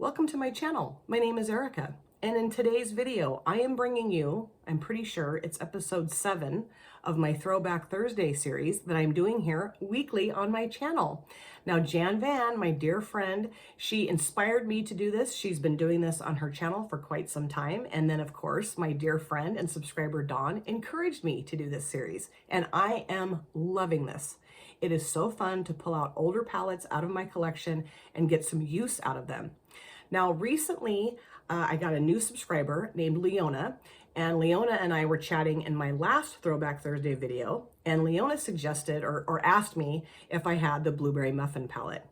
welcome to my channel. My name is Erica, and in today's video, I am bringing you, I'm pretty sure it's episode 7 of my Throwback Thursday series that I'm doing here weekly on my channel. Now, Jan Van, my dear friend, she inspired me to do this. She's been doing this on her channel for quite some time. And then, of course, my dear friend and subscriber Dawn encouraged me to do this series, and I am loving this. It is so fun to pull out older palettes out of my collection and get some use out of them. Now, recently, I got a new subscriber named Leona, and Leona and I were chatting in my last Throwback Thursday video, and Leona suggested or asked me if I had the Blueberry Muffin palette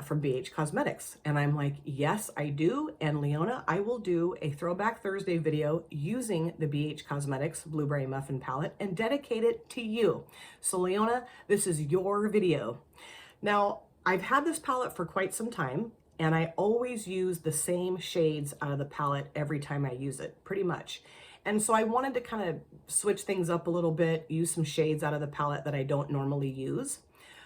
from BH Cosmetics. And I'm like, yes, I do. And Leona, I will do a Throwback Thursday video using the BH Cosmetics Blueberry Muffin palette and dedicate it to you. So Leona, this is your video. Now, I've had this palette for quite some time, and I always use the same shades out of the palette every time I use it, pretty much. And so I wanted to kind of switch things up a little bit, use some shades out of the palette that I don't normally use.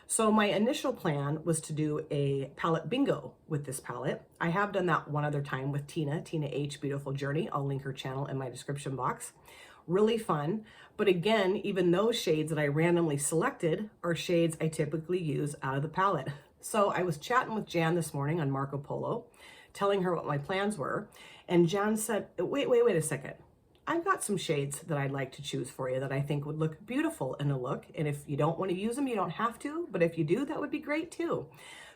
So my initial plan was to do a palette bingo with this palette. I have done that one other time with Tina H Beautiful Journey. I'll link her channel in my description box. Really fun. But again, even those shades that I randomly selected are shades I typically use out of the palette. So I was chatting with Jan this morning on Marco Polo, telling her what my plans were. And Jan said, wait a second. I've got some shades that I'd like to choose for you that I think would look beautiful in a look. And if you don't want to use them, you don't have to. But if you do, that would be great too.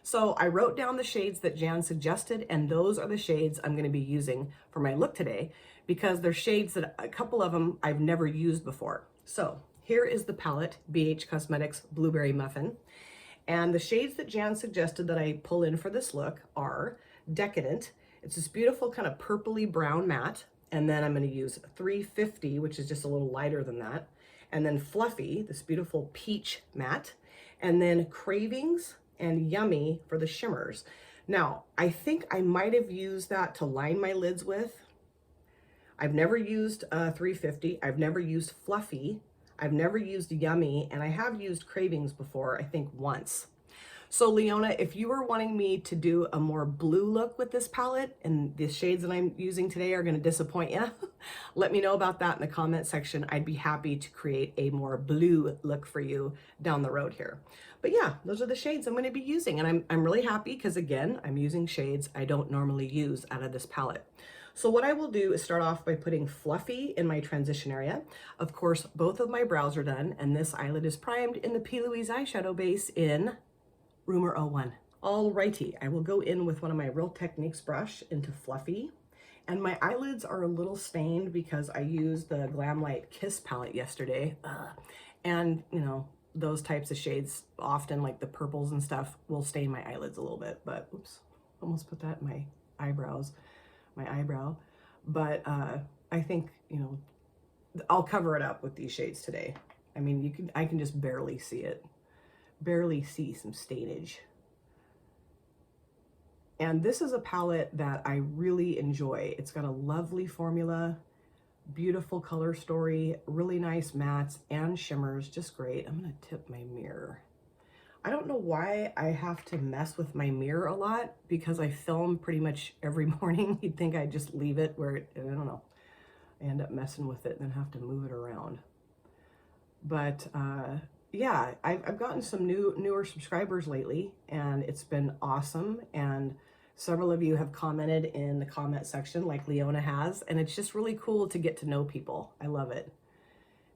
So I wrote down the shades that Jan suggested, and those are the shades I'm going to be using for my look today, because they're shades that a couple of them I've never used before. So here is the palette, BH Cosmetics Blueberry Muffin. And the shades that Jan suggested that I pull in for this look are Decadent. It's this beautiful kind of purpley brown matte. And then I'm going to use 350, which is just a little lighter than that. And then Fluffy, this beautiful peach matte. And then Cravings and Yummy for the shimmers. Now, I think I might have used that to line my lids with. I've never used 350. I've never used Fluffy. I've never used Yummy. And I have used Cravings before, I think once. So Leona, if you were wanting me to do a more blue look with this palette, and the shades that I'm using today are going to disappoint you, let me know about that in the comment section. I'd be happy to create a more blue look for you down the road here. But yeah, those are the shades I'm going to be using, and I'm really happy because, again, I'm using shades I don't normally use out of this palette. So what I will do is start off by putting Fluffy in my transition area. Of course, both of my brows are done, and this eyelid is primed in the P. Louise eyeshadow base in Rumor 01. Alrighty, I will go in with one of my Real Techniques brush into Fluffy. And my eyelids are a little stained because I used the Glamlight Kiss palette yesterday. And, you know, those types of shades, often like the purples and stuff, will stain my eyelids a little bit. But, oops, almost put that in my eyebrow. But I think, you know, I'll cover it up with these shades today. I mean, I can just barely see it. Barely see some stainage. And this is a palette that I really enjoy. It's got a lovely formula, beautiful color story, really nice mattes and shimmers, just great. I'm gonna tip my mirror. I don't know why I have to mess with my mirror a lot, because I film pretty much every morning. You'd think I'd just leave it where I don't know. I end up messing with it and then have to move it around. But yeah, I've gotten some newer subscribers lately, and it's been awesome. And several of you have commented in the comment section, like Leona has, and it's just really cool to get to know people. I love it.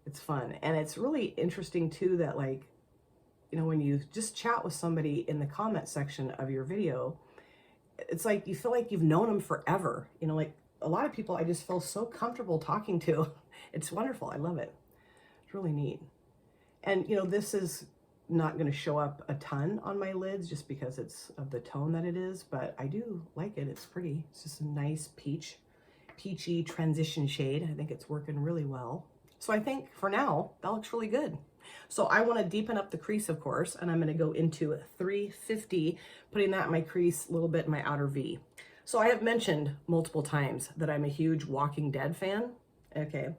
It's fun. And it's really interesting too that, like, you know, when you just chat with somebody in the comment section of your video, it's like you feel like you've known them forever. You know, like a lot of people I just feel so comfortable talking to. It's wonderful. I love it. It's really neat. And, you know, this is not going to show up a ton on my lids just because it's of the tone that it is, but I do like it. It's pretty. It's just a nice peachy transition shade. I think it's working really well. So I think for now, that looks really good. So I want to deepen up the crease, of course, and I'm going to go into 350, putting that in my crease, a little bit in my outer V. So I have mentioned multiple times that I'm a huge Walking Dead fan. Okay.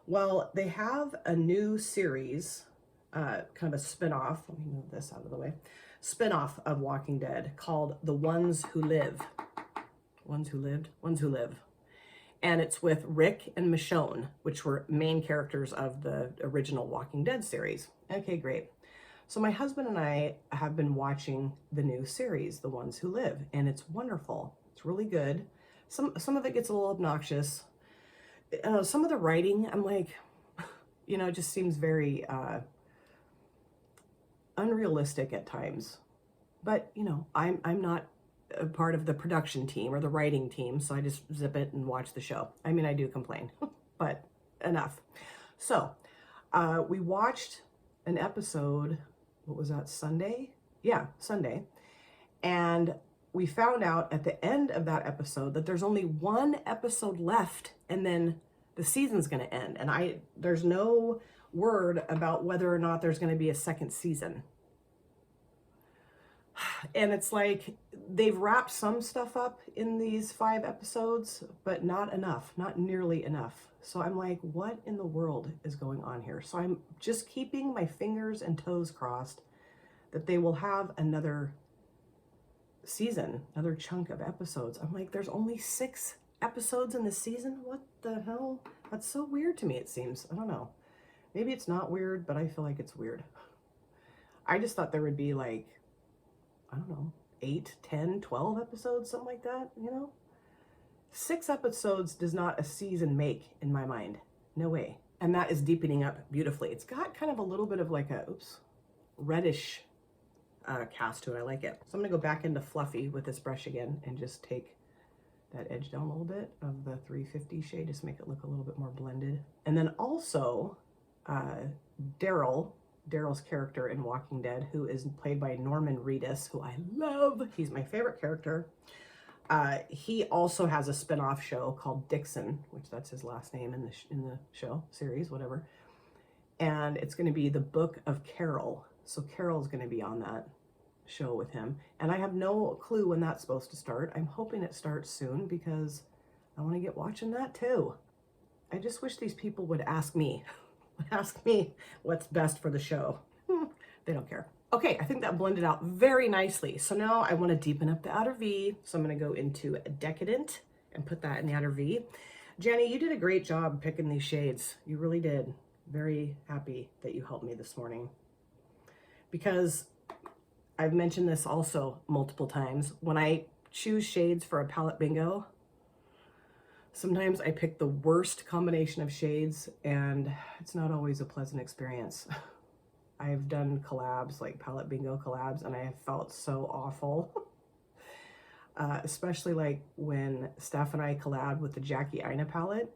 Well, they have a new series, kind of a spin-off, let me move this out of the way, spin-off of Walking Dead called The Ones Who Live. Ones Who Lived, Ones Who Live. And it's with Rick and Michonne, which were main characters of the original Walking Dead series. Okay, great. So my husband and I have been watching the new series, The Ones Who Live, and it's wonderful. It's really good. Some of it gets a little obnoxious. Some of the writing, I'm like, it just seems very unrealistic at times. But, I'm not a part of the production team or the writing team, so I just zip it and watch the show. I mean, I do complain, but enough. So we watched an episode, what was that, Sunday? Yeah, Sunday. And we found out at the end of that episode that there's only one episode left, and then the season's going to end. And there's no word about whether or not there's going to be a second season. And it's like they've wrapped some stuff up in these 5 episodes, but not enough, not nearly enough. So I'm like, what in the world is going on here? So I'm just keeping my fingers and toes crossed that they will have another season, another chunk of episodes. I'm like, there's only 6 episodes in this season? What the hell? That's so weird to me, it seems. I don't know. Maybe it's not weird, but I feel like it's weird. I just thought there would be like, I don't know, 8, 10, 12 episodes, something like that, 6 episodes does not a season make in my mind. No way. And that is deepening up beautifully. It's got kind of a little bit of like a, reddish cast to it. I like it. So I'm gonna go back into Fluffy with this brush again and just take that edge down a little bit of the 350 shade, just make it look a little bit more blended. And then also Daryl's character in Walking Dead, who is played by Norman Reedus, who I love. He's my favorite character. He also has a spin-off show called Dixon, which that's his last name in the show, series, whatever. And it's going to be the Book of Carol. So Carol's going to be on that show with him. And I have no clue when that's supposed to start. I'm hoping it starts soon because I want to get watching that too. I just wish these people would ask me what's best for the show. They don't care. Okay, I think that blended out very nicely. So now I want to deepen up the outer V. So I'm going to go into Decadent and put that in the outer V. Jenny, you did a great job picking these shades. You really did. Very happy that you helped me this morning. Because I've mentioned this also multiple times. When I choose shades for a palette bingo, sometimes I pick the worst combination of shades and it's not always a pleasant experience. I've done collabs, like palette bingo collabs, and I have felt so awful. Especially like when Steph and I collabed with the Jackie Aina palette.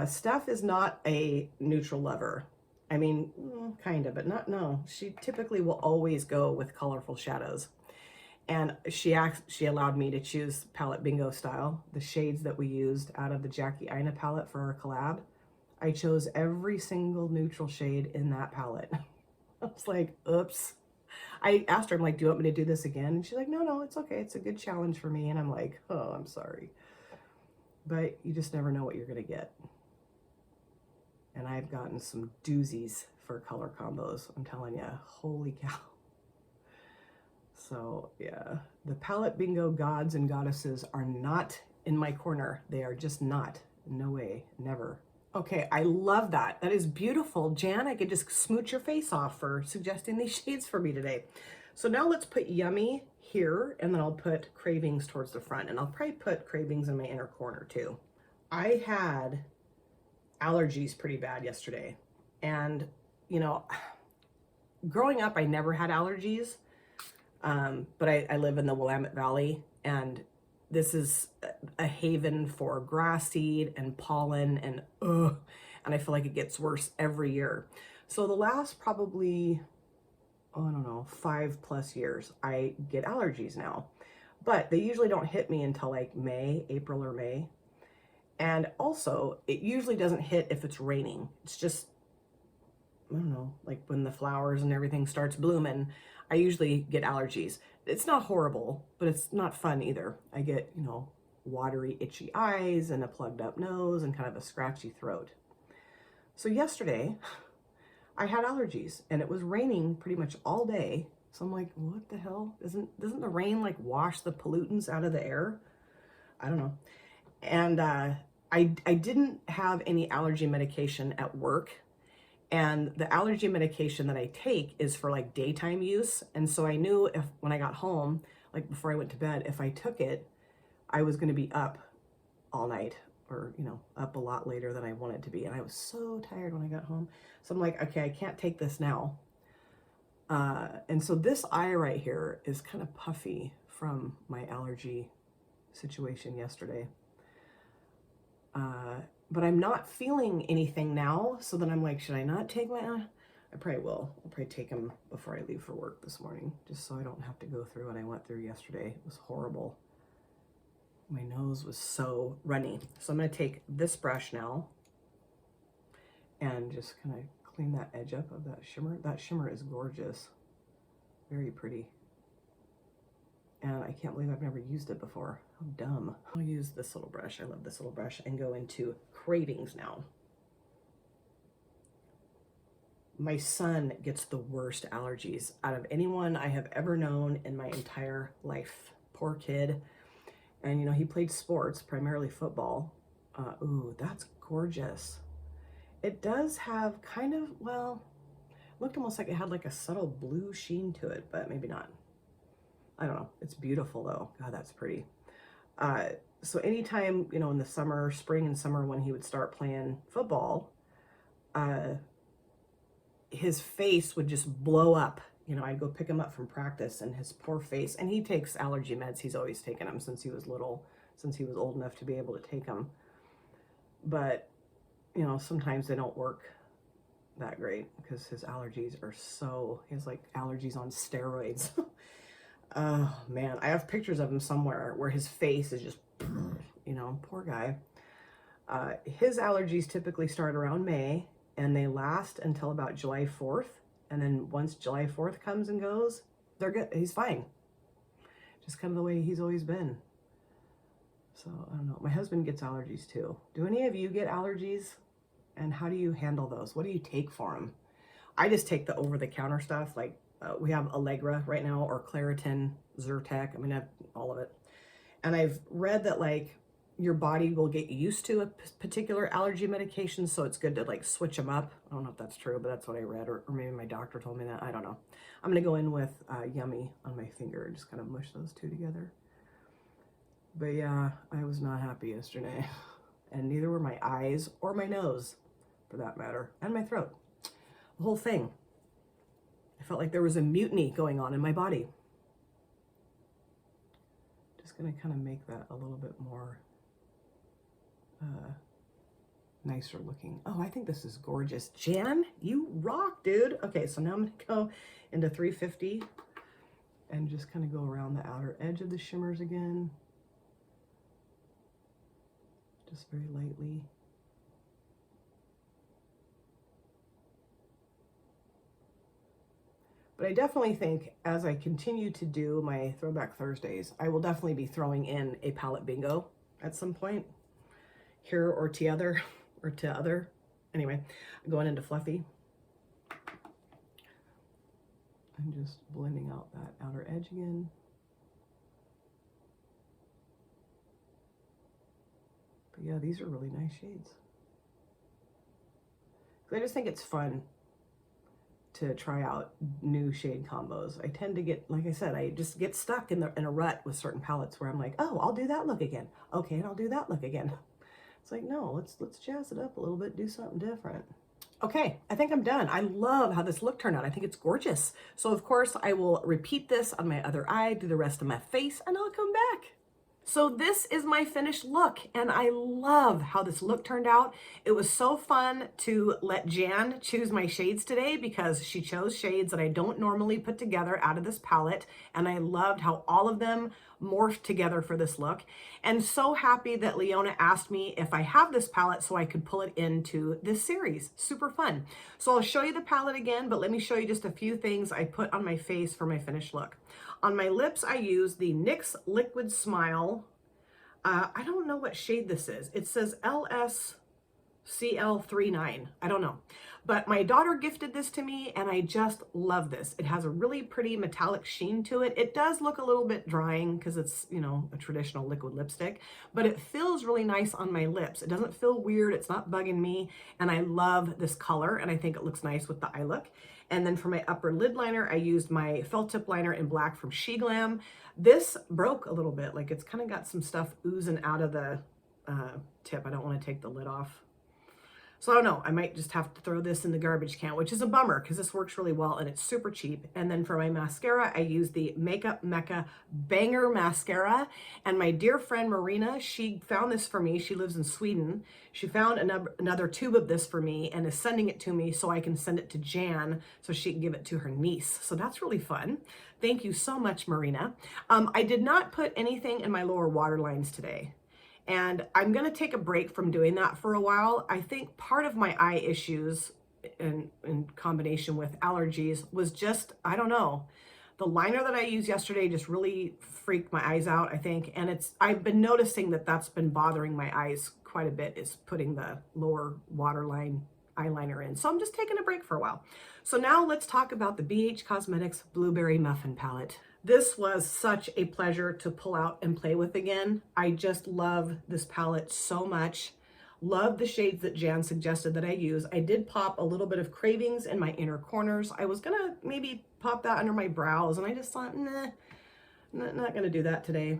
Steph is not a neutral lover. I mean, kind of, but no. She typically will always go with colorful shadows. And she allowed me to choose palette bingo style, the shades that we used out of the Jackie Aina palette for our collab. I chose every single neutral shade in that palette. I was like, oops. I asked her, I'm like, do you want me to do this again? And she's like, no, it's okay. It's a good challenge for me. And I'm like, oh, I'm sorry. But you just never know what you're going to get. And I've gotten some doozies for color combos. I'm telling you, holy cow. So yeah, the palette bingo gods and goddesses are not in my corner. They are just not. No way, never. Okay, I love that. That is beautiful. Jan, I could just smooch your face off for suggesting these shades for me today. So now let's put Yummy here, and then I'll put Cravings towards the front, and I'll probably put Cravings in my inner corner too. I had allergies pretty bad yesterday, and growing up, I never had allergies, but I live in the Willamette Valley, and this is a haven for grass seed and pollen and I feel like it gets worse every year. So the last probably, I don't know, 5+ years, I get allergies now, but they usually don't hit me until like April or May. And also it usually doesn't hit if it's raining. It's just, I don't know, like when the flowers and everything starts blooming, I usually get allergies. It's not horrible, but it's not fun either. I get, watery, itchy eyes and a plugged up nose and kind of a scratchy throat. So yesterday I had allergies and it was raining pretty much all day. So I'm like, what the hell? Doesn't the rain like wash the pollutants out of the air? I don't know. And I didn't have any allergy medication at work. And the allergy medication that I take is for like daytime use. And so I knew if when I got home, like before I went to bed, if I took it, I was going to be up all night, or, you know, up a lot later than I wanted to be. And I was so tired when I got home. So I'm like, okay, I can't take this now. And so this eye right here is kind of puffy from my allergy situation yesterday. But I'm not feeling anything now. So then I'm like, should I not take my, I probably will. I'll probably take them before I leave for work this morning, just so I don't have to go through what I went through yesterday. It was horrible. My nose was so runny. So I'm going to take this brush now and just kind of clean that edge up of that shimmer. That shimmer is gorgeous. Very pretty. And I can't believe I've never used it before. How dumb. I'll use this little brush. I love this little brush, and go into Cravings now. My son gets the worst allergies out of anyone I have ever known in my entire life. Poor kid. And, you know, he played sports, primarily football. Ooh, that's gorgeous. It does have kind of, well, looked almost like it had like a subtle blue sheen to it, but maybe not. I don't know. It's beautiful though. God, that's pretty. So anytime, you know, in the summer, spring and summer, when he would start playing football, his face would just blow up. You know, I'd go pick him up from practice, and his poor face, and he takes allergy meds. He's always taken them since he was little, since he was old enough to be able to take them. But, you know, sometimes they don't work that great because his allergies are so, he has like allergies on steroids. Oh man, I have pictures of him somewhere where his face is just, you know, poor guy. His allergies typically start around May, and they last until about July 4th. And then once July 4th comes and goes, they're good. He's fine. Just kind of the way he's always been. So I don't know. My husband gets allergies too. Do any of you get allergies? And how do you handle those? What do you take for them? I just take the over-the-counter stuff. Like we have Allegra right now, or Claritin, Zyrtec. I mean, I have all of it. And I've read that like your body will get used to a particular allergy medication, so it's good to like switch them up. I don't know if that's true, but that's what I read, or maybe my doctor told me that. I don't know. I'm gonna go in with Yummy on my finger and just kind of mush those two together. But yeah, I was not happy yesterday, and neither were my eyes or my nose, for that matter, and my throat. The whole thing. I felt like there was a mutiny going on in my body. Just gonna kind of make that a little bit more nicer looking. Oh, I think this is gorgeous. Jan, you rock, dude. Okay, so now I'm gonna go into 350 and just kind of go around the outer edge of the shimmers again. Just very lightly. But I definitely think as I continue to do my Throwback Thursdays, I will definitely be throwing in a palette bingo at some point. Here or t'other, or t'other. Anyway, going into Fluffy. I'm just blending out that outer edge again. But yeah, these are really nice shades. I just think it's fun to try out new shade combos. I tend to get, like I said, I just get stuck in a rut with certain palettes where I'm like, oh, I'll do that look again. Okay, and I'll do that look again. It's like, no, let's jazz it up a little bit, do something different. Okay, I think I'm done. I love how this look turned out. I think it's gorgeous. So of course I will repeat this on my other eye, do the rest of my face, and I'll come back. So this is my finished look, and I love how this look turned out. It was so fun to let Jan choose my shades today, because she chose shades that I don't normally put together out of this palette, and I loved how all of them morphed together for this look. And so happy that Leona asked me if I have this palette so I could pull it into this series. Super fun. So I'll show you the palette again, but let me show you just a few things I put on my face for my finished look. On my lips, I use the NYX Liquid Smile. I don't know what shade this is. It says LS CL39. I don't know. But my daughter gifted this to me and I just love this. It has a really pretty metallic sheen to it. It does look a little bit drying because it's, you know, a traditional liquid lipstick, but it feels really nice on my lips. It doesn't feel weird. It's not bugging me. And I love this color and I think it looks nice with the eye look. And then for my upper lid liner, I used my felt tip liner in black from She Glam. This broke a little bit. Like it's kind of got some stuff oozing out of the tip. I don't want to take the lid off. So I don't know, I might just have to throw this in the garbage can, which is a bummer because this works really well and it's super cheap. And then for my mascara, I use the Makeup Mecca Banger Mascara. And my dear friend Marina, she found this for me. She lives in Sweden. She found another tube of this for me and is sending it to me so I can send it to Jan so she can give it to her niece. So that's really fun. Thank you so much, Marina. I did not put anything in my lower waterlines today. And I'm gonna take a break from doing that for a while. I think part of my eye issues in combination with allergies was just, I don't know, the liner that I used yesterday just really freaked my eyes out, I think. And I've been noticing that that's been bothering my eyes quite a bit, is putting the lower waterline eyeliner in. So I'm just taking a break for a while. So now let's talk about the BH Cosmetics Blueberry Muffin palette. This was such a pleasure to pull out and play with again. I just love this palette so much. Love the shades that Jan suggested that I use. I did pop a little bit of Cravings in my inner corners. I was gonna maybe pop that under my brows and I just thought, nah, not gonna do that today.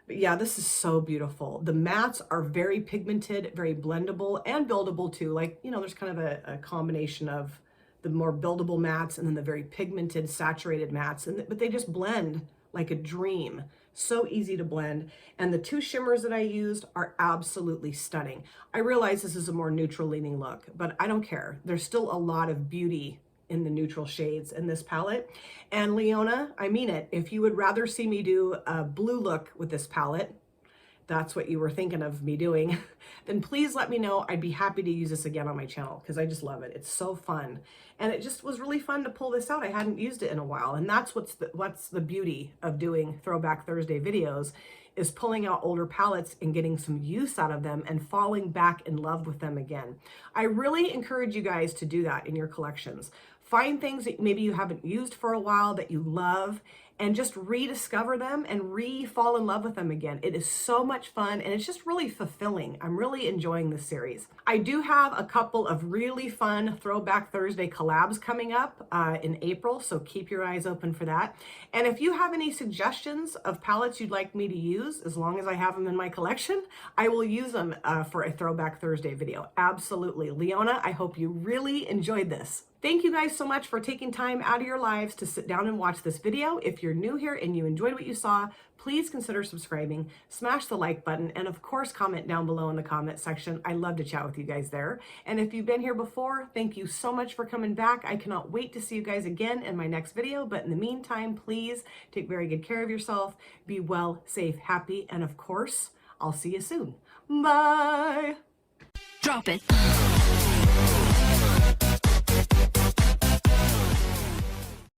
But yeah, this is so beautiful. The mattes are very pigmented, very blendable and buildable too. Like, you know, there's kind of a combination of the more buildable mattes and then the very pigmented saturated mattes, but they just blend like a dream. So easy to blend. And the two shimmers that I used are absolutely stunning. I realize this is a more neutral leaning look, but I don't care. There's still a lot of beauty in the neutral shades in this palette. And Leona, I mean it, if you would rather see me do a blue look with this palette, that's what you were thinking of me doing, then please let me know. I'd be happy to use this again on my channel because I just love it. It's so fun. And it just was really fun to pull this out. I hadn't used it in a while. And that's what's the beauty of doing Throwback Thursday videos, is pulling out older palettes and getting some use out of them and falling back in love with them again. I really encourage you guys to do that in your collections. Find things that maybe you haven't used for a while that you love and just rediscover them and fall in love with them again. It is so much fun and it's just really fulfilling. I'm really enjoying this series. I do have a couple of really fun Throwback Thursday collabs coming up in April, so keep your eyes open for that. And if you have any suggestions of palettes you'd like me to use, as long as I have them in my collection, I will use them for a Throwback Thursday video. Absolutely. Leona, I hope you really enjoyed this. Thank you guys so much for taking time out of your lives to sit down and watch this video. If you're new here and you enjoyed what you saw, please consider subscribing, smash the like button, and of course, comment down below in the comment section. I love to chat with you guys there. And if you've been here before, thank you so much for coming back. I cannot wait to see you guys again in my next video. but in the meantime, please take very good care of yourself, be well, safe, happy, and of course, I'll see you soon. Bye! Drop it.